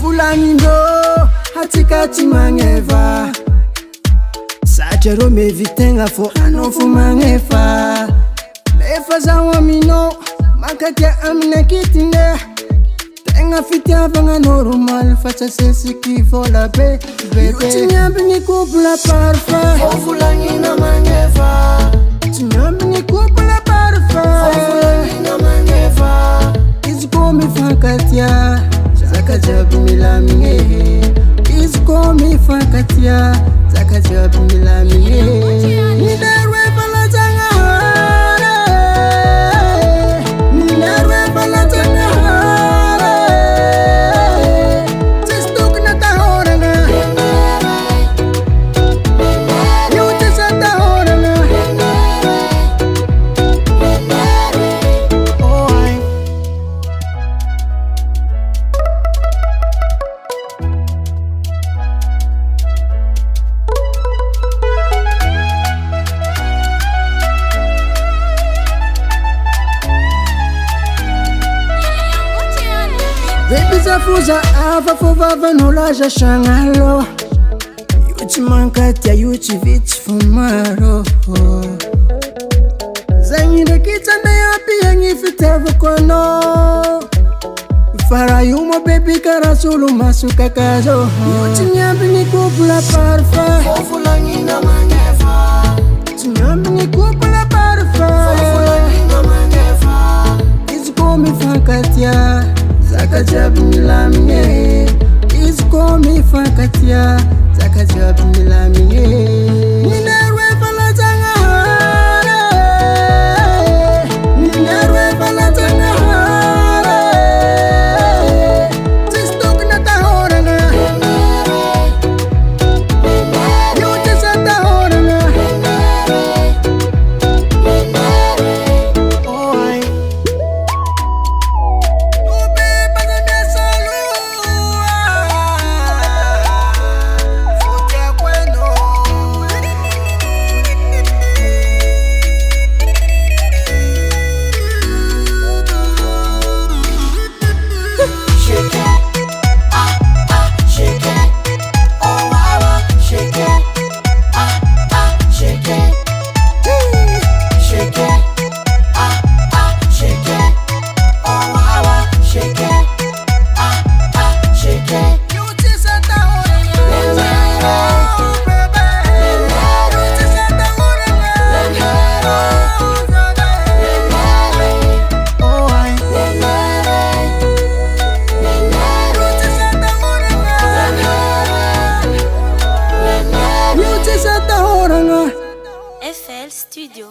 Vulanindo hatikati mangeva Sajero me vitenga fo anofu mangefa Lefa za wamino Makakia amina kitinde Tenga fiti avanga normal Facha sesi kivola be Yuchinyambi ni kupula parfa Ovulangina mangefa Chinyambi ni kupula parfa Ovulangina mangefa Izikomi fakatia Zakajabu milamine Izikomi fakatia Zakajabu milamine Nidarwe pala tangahara Nidarwe pala tangahara Sistuk na tahoranga Yuti sa tahoranga Baby zafuza ava fovava nolaja shangalo Yuchi mankatia yuchi vich fumaro Zanyire kitanda yapi yangi fitevu kono Fara yumo baby karasulu masuka kazo Yuchi nyambi ni kupula parfa Ovulangina mangefa Chinyambi ni kupula parfa Ovulangina mangefa Izikomi fakatia Zakajabu milamine Izikomi fakatia Zakajabu milamine Ninerwe pala tangahara Ninerwe pala tangahara Sistuk na tahoranga Yuti sa tahoranga FL Studio.